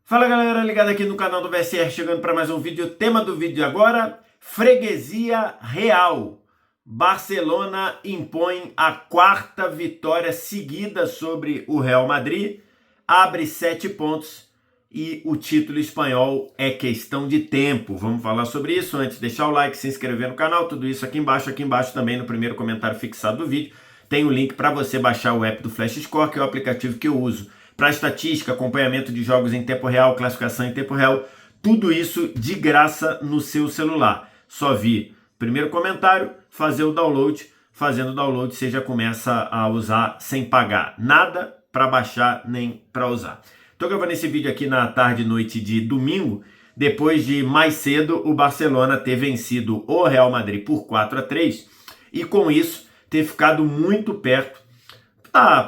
Fala galera, ligado aqui no canal do VSR, chegando para mais um vídeo. O tema do vídeo agora, freguesia real. Barcelona impõe a quarta vitória seguida sobre o Real Madrid, abre 7 pontos e o título espanhol é questão de tempo. Vamos falar sobre isso. Antes, deixar o like, se inscrever no canal, tudo isso aqui embaixo também no primeiro comentário fixado do vídeo. Tem o link para você baixar o app do Flash Score, que é o aplicativo que eu uso para estatística, acompanhamento de jogos em tempo real, classificação em tempo real, tudo isso de graça no seu celular. Só vir primeiro comentário, fazer o download, fazendo o download você já começa a usar sem pagar nada para baixar nem para usar. Estou gravando esse vídeo aqui na tarde e noite de domingo, depois de mais cedo o Barcelona ter vencido o Real Madrid por 4-3 e com isso ter ficado muito perto,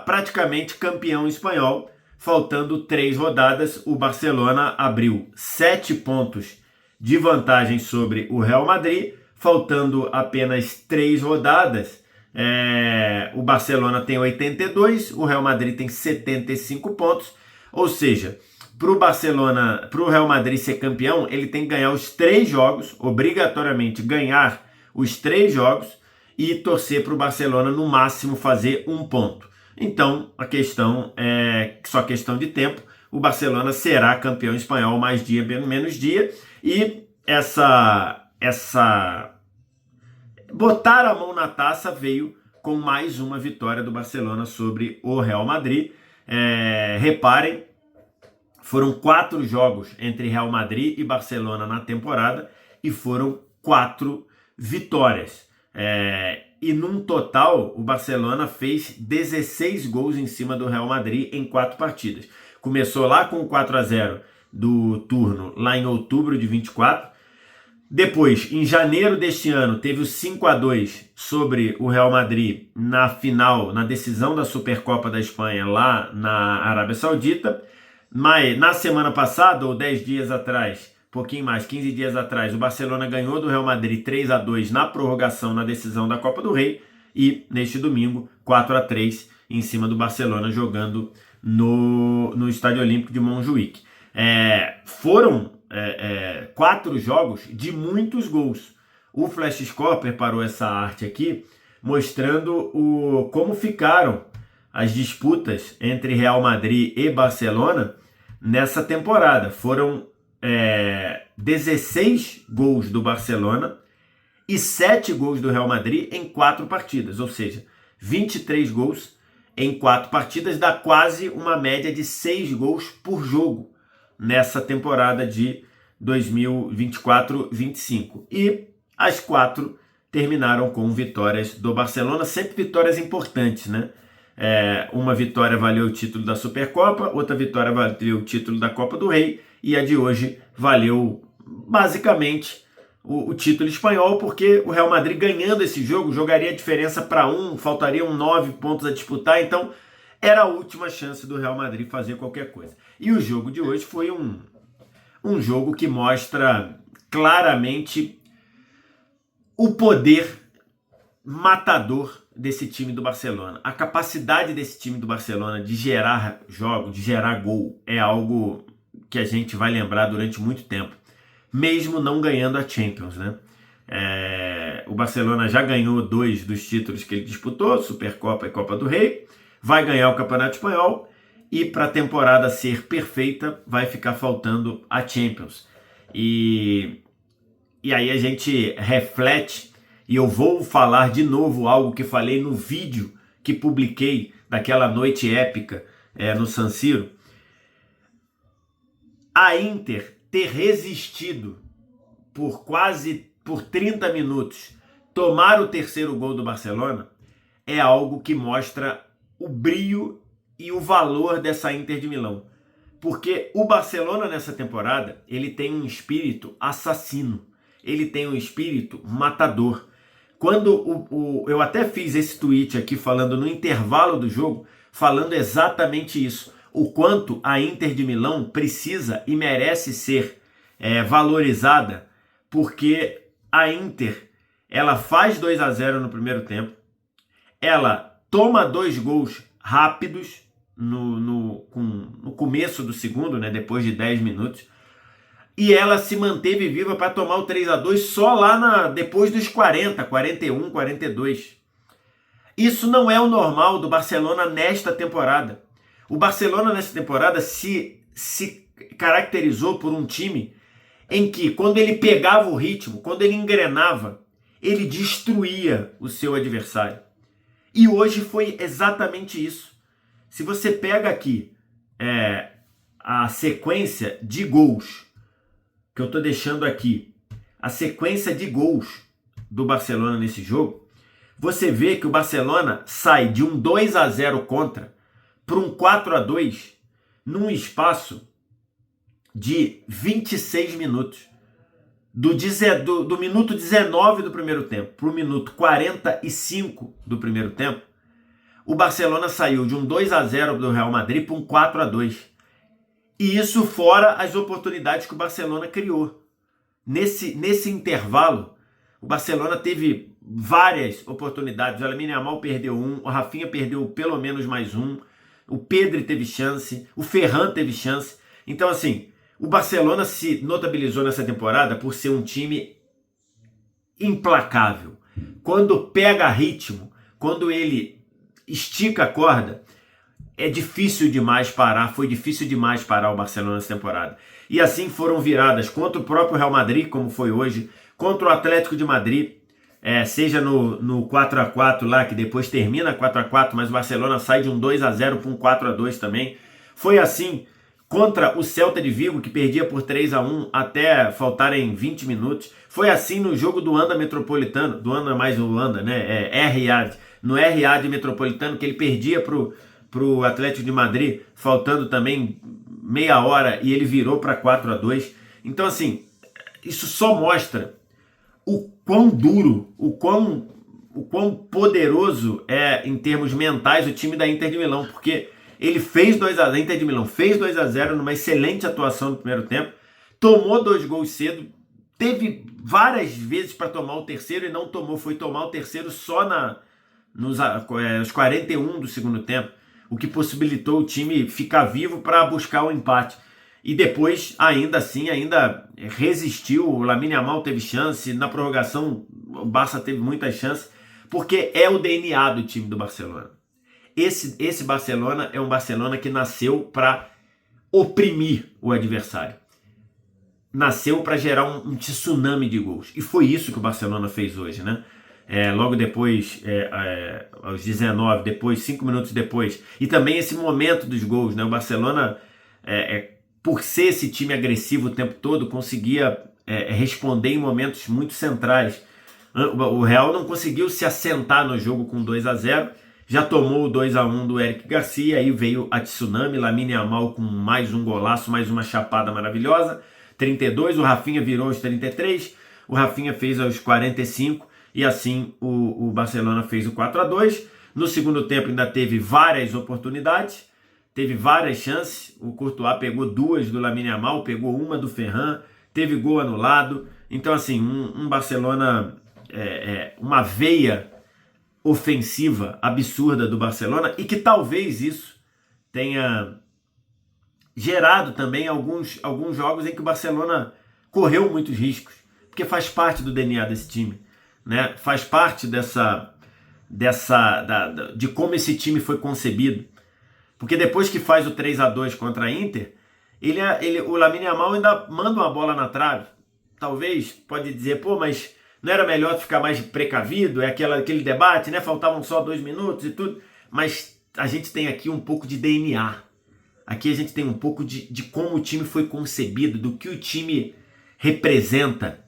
praticamente campeão espanhol. Faltando 3 rodadas, o Barcelona abriu 7 pontos de vantagem sobre o Real Madrid. Faltando apenas 3 rodadas, o Barcelona tem 82, o Real Madrid tem 75 pontos. Ou seja, para o Real Madrid ser campeão, ele tem que ganhar os 3 jogos, obrigatoriamente ganhar os 3 jogos e torcer para o Barcelona no máximo fazer 1 ponto. Então, a questão é só questão de tempo. O Barcelona será campeão espanhol mais dia, menos dia. E botar a mão na taça veio com mais uma vitória do Barcelona sobre o Real Madrid. Reparem, foram 4 jogos entre Real Madrid e Barcelona na temporada e foram 4 vitórias. E num total, o Barcelona fez 16 gols em cima do Real Madrid em 4 partidas. Começou lá com o 4-0 do turno, lá em outubro de 24. Depois, em janeiro deste ano, teve o 5-2 sobre o Real Madrid na final, na decisão da Supercopa da Espanha, lá na Arábia Saudita. Mas na semana passada, ou 10 dias atrás, pouquinho mais, 15 dias atrás, o Barcelona ganhou do Real Madrid 3-2 na prorrogação, na decisão da Copa do Rei. E neste domingo, 4-3 em cima do Barcelona, jogando no Estádio Olímpico de Montjuic. Foram 4 jogos de muitos gols. O Flash Score preparou essa arte aqui, mostrando como ficaram as disputas entre Real Madrid e Barcelona nessa temporada. Foram 16 gols do Barcelona e 7 gols do Real Madrid em 4 partidas, ou seja, 23 gols em 4 partidas, dá quase uma média de 6 gols por jogo nessa temporada de 2024-25. E as 4 terminaram com vitórias do Barcelona, sempre vitórias importantes, né? Uma vitória valeu o título da Supercopa, outra vitória valeu o título da Copa do Rei, e a de hoje valeu basicamente o título espanhol, porque o Real Madrid ganhando esse jogo jogaria a diferença para 1, faltariam 9 pontos a disputar, então era a última chance do Real Madrid fazer qualquer coisa. E o jogo de hoje foi um jogo que mostra claramente o poder matador desse time do Barcelona. A capacidade desse time do Barcelona de gerar jogo, de gerar gol, é algo que a gente vai lembrar durante muito tempo, mesmo não ganhando a Champions, né? O Barcelona já ganhou 2 dos títulos que ele disputou, Supercopa e Copa do Rei, vai ganhar o Campeonato Espanhol e para a temporada ser perfeita vai ficar faltando a Champions. E aí a gente reflete, e eu vou falar de novo algo que falei no vídeo que publiquei daquela noite épica no San Siro. A Inter ter resistido por 30 minutos, tomar o terceiro gol do Barcelona, é algo que mostra o brio e o valor dessa Inter de Milão. Porque o Barcelona nessa temporada, ele tem um espírito assassino, ele tem um espírito matador. Quando eu até fiz esse tweet aqui falando no intervalo do jogo, falando exatamente isso, o quanto a Inter de Milão precisa e merece ser valorizada, porque a Inter, ela faz 2-0 no primeiro tempo, ela toma 2 gols rápidos, no começo do segundo, né, depois de 10 minutos, e ela se manteve viva para tomar o 3-2 só lá depois dos 40, 41, 42. Isso não é o normal do Barcelona nesta temporada. O Barcelona nesta temporada se caracterizou por um time em que, quando ele pegava o ritmo, quando ele engrenava, ele destruía o seu adversário. E hoje foi exatamente isso. Se você pega aqui a sequência de gols, que eu estou deixando aqui, a sequência de gols do Barcelona nesse jogo, você vê que o Barcelona sai de um 2-0 contra para um 4-2 num espaço de 26 minutos. Do minuto 19 do primeiro tempo para o minuto 45 do primeiro tempo, o Barcelona saiu de um 2-0 do Real Madrid para um 4-2. E isso fora as oportunidades que o Barcelona criou. Nesse intervalo, o Barcelona teve várias oportunidades. O Lamine Yamal perdeu um, o Rafinha perdeu pelo menos mais um, o Pedri teve chance, o Ferran teve chance. Então, assim, o Barcelona se notabilizou nessa temporada por ser um time implacável. Quando pega ritmo, quando ele estica a corda, é difícil demais parar, foi difícil demais parar o Barcelona nessa temporada. E assim foram viradas contra o próprio Real Madrid, como foi hoje, contra o Atlético de Madrid, seja no 4-4 lá, que depois termina 4-4, mas o Barcelona sai de um 2-0 para um 4-2 também. Foi assim contra o Celta de Vigo, que perdia por 3-1 até faltarem 20 minutos. Foi assim no jogo do Wanda Metropolitano, do Wanda mais o Wanda, né? No Riad Metropolitano, que ele perdia pro Atlético de Madrid, faltando também meia hora, e ele virou para 4-2. Então, assim, isso só mostra o quão duro, o quão poderoso é em termos mentais o time da Inter de Milão, porque ele fez 2-0, a Inter de Milão fez 2-0 numa excelente atuação no primeiro tempo, tomou 2 gols cedo, teve várias vezes para tomar o terceiro e não tomou, foi tomar o terceiro só nos 41 do segundo tempo, o que possibilitou o time ficar vivo para buscar o empate. E depois, ainda assim, resistiu, o Lamine Yamal teve chance, na prorrogação o Barça teve muitas chances, porque é o DNA do time do Barcelona. Esse Barcelona é um Barcelona que nasceu para oprimir o adversário. Nasceu para gerar um tsunami de gols. E foi isso que o Barcelona fez hoje, né? Logo depois, aos 19, depois, 5 minutos depois. E também esse momento dos gols, né? O Barcelona, por ser esse time agressivo o tempo todo, conseguia responder em momentos muito centrais. O Real não conseguiu se assentar no jogo com 2-0, já tomou o 2-1 do Eric Garcia, aí veio a tsunami, Lamine Yamal com mais um golaço, mais uma chapada maravilhosa, 32, o Rafinha virou aos 33, o Rafinha fez aos 45, e assim o Barcelona fez o 4-2. No segundo tempo ainda teve várias oportunidades, teve várias chances, o Courtois pegou 2 do Lamine Yamal, pegou uma do Ferran, teve gol anulado. Então, assim, um Barcelona, uma veia ofensiva absurda do Barcelona, e que talvez isso tenha gerado também alguns jogos em que o Barcelona correu muitos riscos, porque faz parte do DNA desse time, né? Faz parte de como esse time foi concebido. Porque depois que faz o 3-2 contra a Inter, o Lamine Yamal ainda manda uma bola na trave. Talvez, pode dizer, mas não era melhor ficar mais precavido? É aquele debate, né? Faltavam só 2 minutos e tudo. Mas a gente tem aqui um pouco de DNA. Aqui a gente tem um pouco de como o time foi concebido, do que o time representa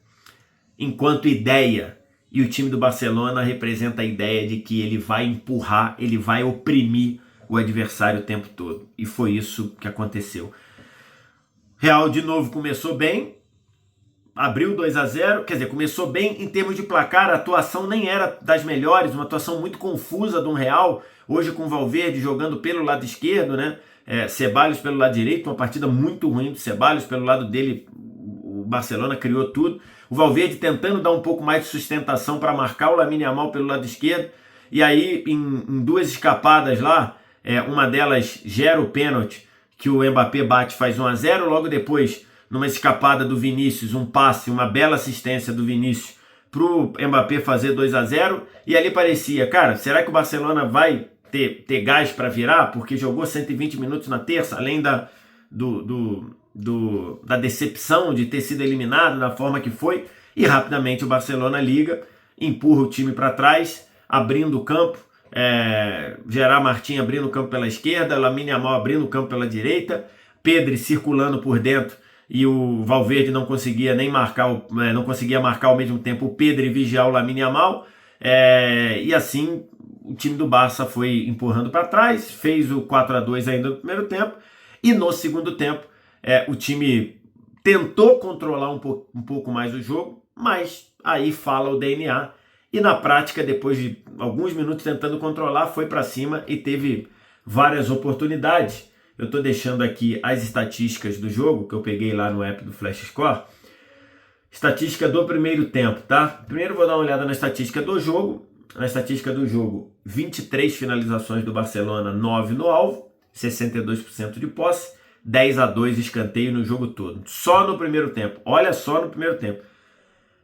enquanto ideia. E o time do Barcelona representa a ideia de que ele vai empurrar, ele vai oprimir o adversário o tempo todo. E foi isso que aconteceu. Real, de novo, começou bem, abriu 2-0, quer dizer, começou bem em termos de placar, a atuação nem era das melhores, uma atuação muito confusa do Real, hoje com o Valverde jogando pelo lado esquerdo, né? Ceballos pelo lado direito, uma partida muito ruim do Ceballos, pelo lado dele o Barcelona criou tudo, o Valverde tentando dar um pouco mais de sustentação para marcar o Lamine Yamal pelo lado esquerdo, e aí em 2 escapadas lá, uma delas gera o pênalti que o Mbappé bate, faz 1-0, logo depois, numa escapada do Vinícius, um passe, uma bela assistência do Vinícius para o Mbappé fazer 2-0, e ali parecia, cara, será que o Barcelona vai ter gás para virar? Porque jogou 120 minutos na terça, além da decepção de ter sido eliminado da forma que foi, e rapidamente o Barcelona liga, empurra o time para trás, abrindo o campo, Gerard Martin abrindo o campo pela esquerda, Lamine Yamal abrindo o campo pela direita, Pedri circulando por dentro, e o Valverde não conseguia nem marcar, não conseguia marcar ao mesmo tempo o Pedri e vigiar o Lamine Yamal, e assim o time do Barça foi empurrando para trás, fez o 4-2 ainda no primeiro tempo, e no segundo tempo o time tentou controlar um pouco mais o jogo, mas aí fala o DNA, e na prática, depois de alguns minutos tentando controlar, foi para cima e teve várias oportunidades. Eu estou deixando aqui as estatísticas do jogo, que eu peguei lá no app do Flash Score. Estatística do primeiro tempo, tá? Primeiro vou dar uma olhada na estatística do jogo. Na estatística do jogo, 23 finalizações do Barcelona, 9 no alvo, 62% de posse, 10-2 escanteio no jogo todo. Só no primeiro tempo. Olha só no primeiro tempo.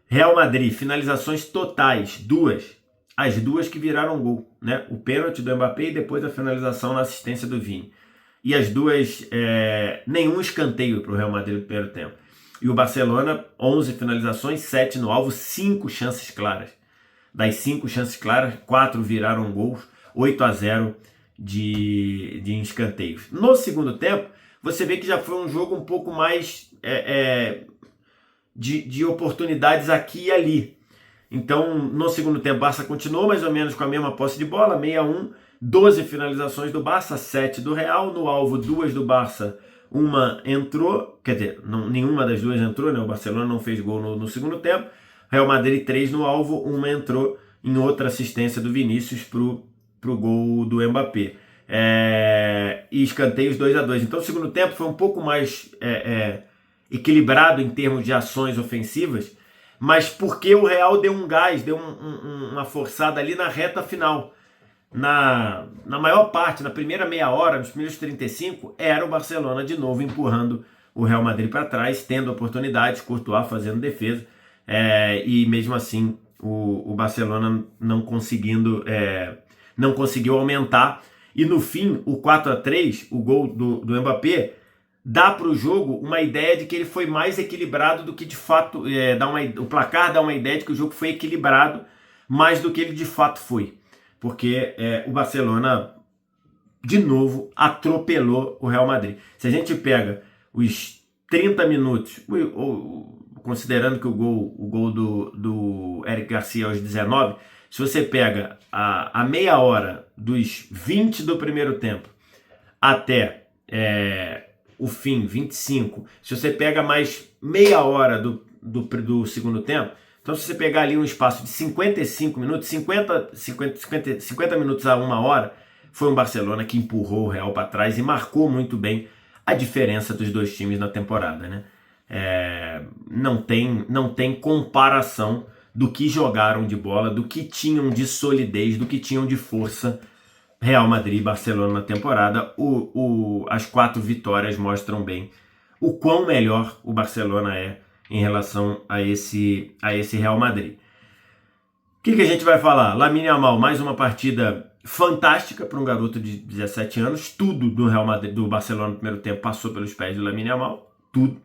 Real Madrid, finalizações totais, 2. As 2 que viraram gol, né? O pênalti do Mbappé e depois a finalização na assistência do Vini. E as 2, nenhum escanteio para o Real Madrid no primeiro tempo. E o Barcelona, 11 finalizações, 7 no alvo, 5 chances claras. Das 5 chances claras, 4 viraram gols, 8-0 de escanteios. No segundo tempo, você vê que já foi um jogo um pouco mais de oportunidades aqui e ali. Então, no segundo tempo, o Barça continuou mais ou menos com a mesma posse de bola, 6-1, 12 finalizações do Barça, 7 do Real, no alvo 2 do Barça, uma entrou, quer dizer, nenhuma das 2 entrou, né? O Barcelona não fez gol no segundo tempo, Real Madrid 3 no alvo, uma entrou em outra assistência do Vinícius pro gol do Mbappé. E escanteios 2-2. Então o segundo tempo foi um pouco mais equilibrado em termos de ações ofensivas, mas porque o Real deu um gás, deu uma forçada ali na reta final. Na maior parte, na primeira meia hora, nos primeiros 35, era o Barcelona de novo empurrando o Real Madrid para trás, tendo oportunidades, Courtois fazendo defesa, e mesmo assim o Barcelona não conseguiu aumentar, e no fim o 4-3, o gol do Mbappé, dá para o jogo uma ideia de que ele foi mais equilibrado do que de fato, o placar dá uma ideia de que o jogo foi equilibrado mais do que ele de fato foi. Porque o Barcelona, de novo, atropelou o Real Madrid. Se a gente pega os 30 minutos, considerando que o gol do Eric Garcia aos 19, se você pega a meia hora dos 20 do primeiro tempo até o fim, 25, se você pega mais meia hora do segundo tempo, então se você pegar ali um espaço de 55 minutos, 50 minutos a uma hora, foi um Barcelona que empurrou o Real para trás e marcou muito bem a diferença dos dois times na temporada, né? Não tem comparação do que jogaram de bola, do que tinham de solidez, do que tinham de força Real Madrid e Barcelona na temporada. As 4 vitórias mostram bem o quão melhor o Barcelona é em relação a esse Real Madrid. O que a gente vai falar? Lamine Yamal, mais uma partida fantástica para um garoto de 17 anos. Tudo do Real Madrid, do Barcelona no primeiro tempo passou pelos pés de Lamine Yamal. Tudo.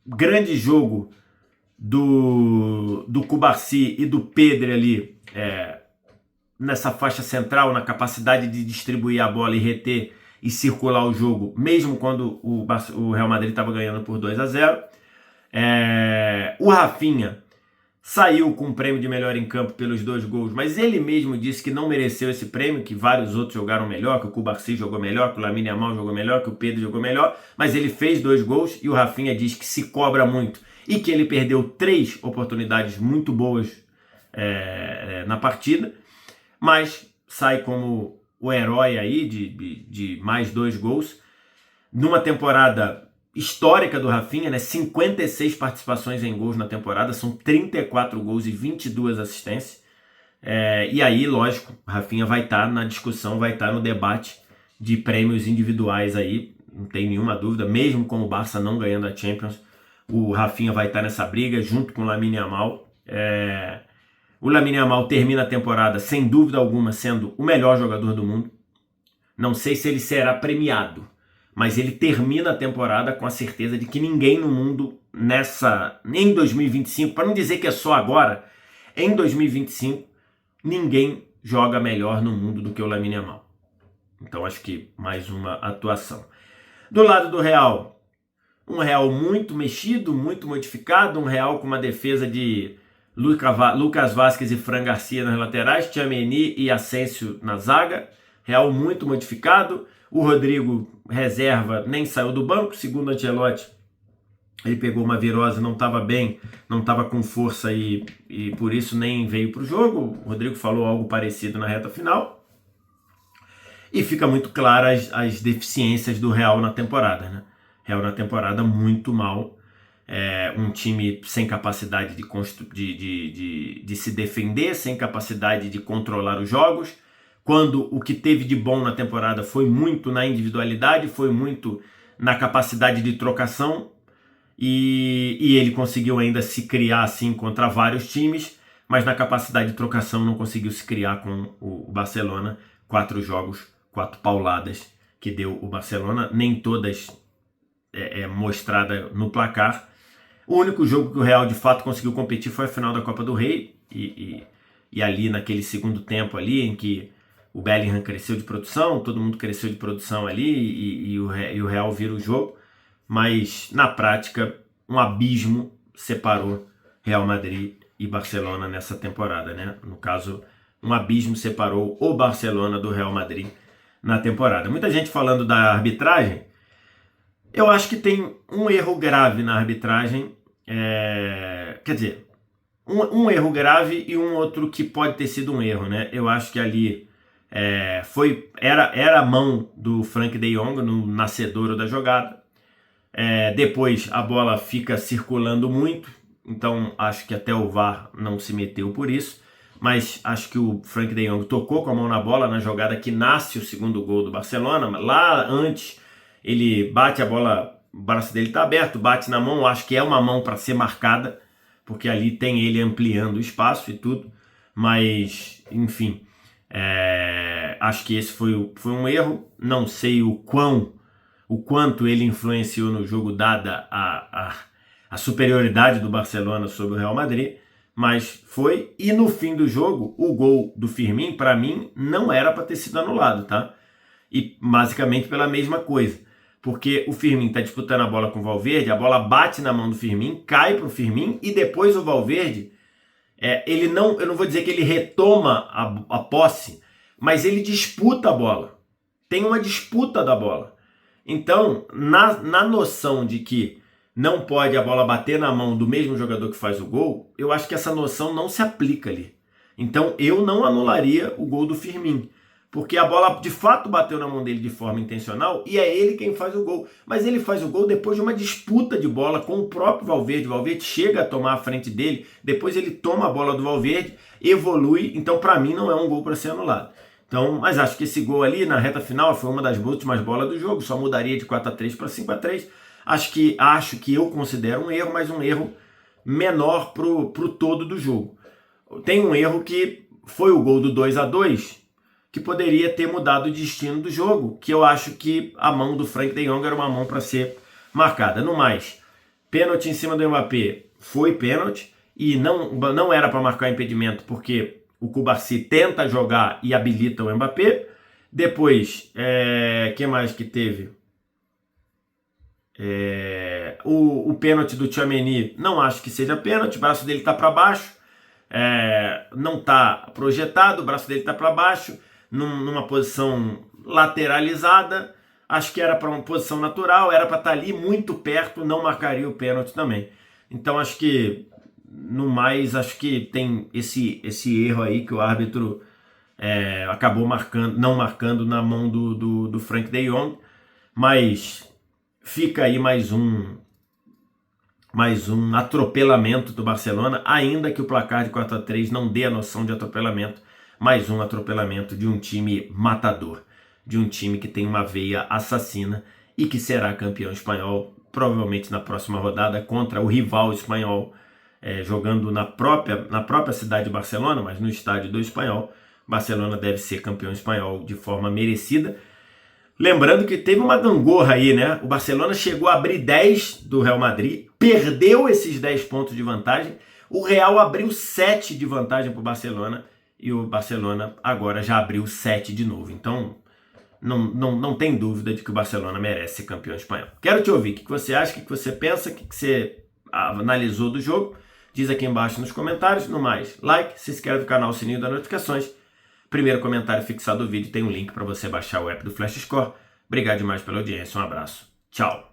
Grande jogo do Cubarsí e do Pedri ali nessa faixa central, na capacidade de distribuir a bola e reter e circular o jogo, mesmo quando o Real Madrid estava ganhando por 2-0. O Rafinha saiu com o prêmio de melhor em campo pelos 2 gols, mas ele mesmo disse que não mereceu esse prêmio, que vários outros jogaram melhor, que o Cubarsí jogou melhor, que o Lamine Yamal jogou melhor, que o Pedro jogou melhor, mas ele fez 2 gols e o Rafinha diz que se cobra muito e que ele perdeu 3 oportunidades muito boas na partida, mas sai como o herói aí de mais 2 gols, numa temporada histórica do Rafinha, né? 56 participações em gols na temporada, são 34 gols e 22 assistências, E aí, lógico, Rafinha vai estar na discussão, vai estar no debate de prêmios individuais aí, não tem nenhuma dúvida, mesmo com o Barça não ganhando a Champions, o Rafinha vai estar nessa briga junto com o Lamine Yamal. O Lamine Yamal termina a temporada, sem dúvida alguma, sendo o melhor jogador do mundo. Não sei se ele será premiado, mas ele termina a temporada com a certeza de que ninguém no mundo em 2025, para não dizer que é só agora, em 2025, ninguém joga melhor no mundo do que o Lamine Yamal. Então acho que mais uma atuação. Do lado do Real, um Real muito mexido, muito modificado, um Real com uma defesa de Lucas Vázquez e Fran Garcia nas laterais, Tchouaméni e Asensio na zaga. Real muito modificado. O Rodrigo, reserva, nem saiu do banco. Segundo o Ancelotti, ele pegou uma virose, não estava bem, não estava com força e por isso nem veio para o jogo. O Rodrigo falou algo parecido na reta final. E fica muito claras as deficiências do Real na temporada, né? Real na temporada muito mal. Um time sem capacidade de se defender, sem capacidade de controlar os jogos. Quando o que teve de bom na temporada foi muito na individualidade, foi muito na capacidade de trocação, e ele conseguiu ainda se criar assim contra vários times, mas na capacidade de trocação não conseguiu se criar com o Barcelona. 4 jogos, 4 pauladas que deu o Barcelona, nem todas mostrada no placar. O único jogo que o Real de fato conseguiu competir foi a final da Copa do Rei, e ali naquele segundo tempo ali em que o Bellingham cresceu de produção, todo mundo cresceu de produção ali e o Real vira o jogo, mas na prática um abismo separou Real Madrid e Barcelona nessa temporada, né? No caso, um abismo separou o Barcelona do Real Madrid na temporada. Muita gente falando da arbitragem. Eu acho que tem um erro grave na arbitragem, quer dizer, um erro grave e um outro que pode ter sido um erro, né? Eu acho que ali era a mão do Frank de Jong no nascedouro da jogada. Depois a bola fica circulando muito, então acho que até o VAR não se meteu por isso, mas acho que o Frank de Jong tocou com a mão na bola na jogada que nasce o segundo gol do Barcelona. Lá antes ele bate a bola, o braço dele está aberto, bate na mão, acho que é uma mão para ser marcada, porque ali tem ele ampliando o espaço e tudo, mas enfim, acho que esse foi um erro. Não sei o quanto ele influenciou no jogo, dada a superioridade do Barcelona sobre o Real Madrid, mas foi. E no fim do jogo, o gol do Firmino, para mim, não era para ter sido anulado, tá? E basicamente pela mesma coisa, porque o Firmino está disputando a bola com o Valverde, a bola bate na mão do Firmino, cai para o Firmino, e depois o Valverde, eu não vou dizer que ele retoma a posse, mas ele disputa a bola. Tem uma disputa da bola. Então, na noção de que não pode a bola bater na mão do mesmo jogador que faz o gol, eu acho que essa noção não se aplica ali. Então, eu não anularia o gol do Firmino, porque a bola de fato bateu na mão dele de forma intencional e é ele quem faz o gol. Mas ele faz o gol depois de uma disputa de bola com o próprio Valverde. O Valverde chega a tomar a frente dele, depois ele toma a bola do Valverde, evolui. Então, para mim, não é um gol para ser anulado. Então, mas acho que esse gol ali na reta final foi uma das últimas bolas do jogo, só mudaria de 4-3 para 5-3. Acho que eu considero um erro, mas um erro menor pro todo do jogo. Tem um erro que foi o gol do 2-2, que poderia ter mudado o destino do jogo, que eu acho que a mão do Frank de Jong era uma mão para ser marcada. No mais, pênalti em cima do Mbappé foi pênalti, e não era para marcar impedimento, porque o Cubarsí tenta jogar e habilita o Mbappé. Depois, quem mais que teve? O pênalti do Tchouaméni, não acho que seja pênalti, o braço dele está para baixo, não está projetado, o braço dele está para baixo, numa posição lateralizada. Acho que era para uma posição natural, era para estar ali muito perto, não marcaria o pênalti também. Então acho que, no mais, acho que tem esse erro aí que o árbitro acabou não marcando na mão do Frank de Jong, mas fica aí mais mais um atropelamento do Barcelona, ainda que o placar de 4-3 não dê a noção de atropelamento, mais um atropelamento de um time matador, de um time que tem uma veia assassina e que será campeão espanhol, provavelmente na próxima rodada, contra o rival espanhol, jogando na própria cidade de Barcelona, mas no estádio do Espanhol. Barcelona deve ser campeão espanhol de forma merecida. Lembrando que teve uma gangorra aí, né? O Barcelona chegou a abrir 10 do Real Madrid, perdeu esses 10 pontos de vantagem, o Real abriu 7 de vantagem para o Barcelona e o Barcelona agora já abriu 7 de novo. Então, não tem dúvida de que o Barcelona merece ser campeão espanhol. Quero te ouvir. O que você acha, o que você pensa, o que você analisou do jogo? Diz aqui embaixo nos comentários. No mais, like, se inscreve no canal, sininho das notificações. Primeiro comentário fixado do vídeo tem um link para você baixar o app do Flash Score. Obrigado demais pela audiência, um abraço, tchau!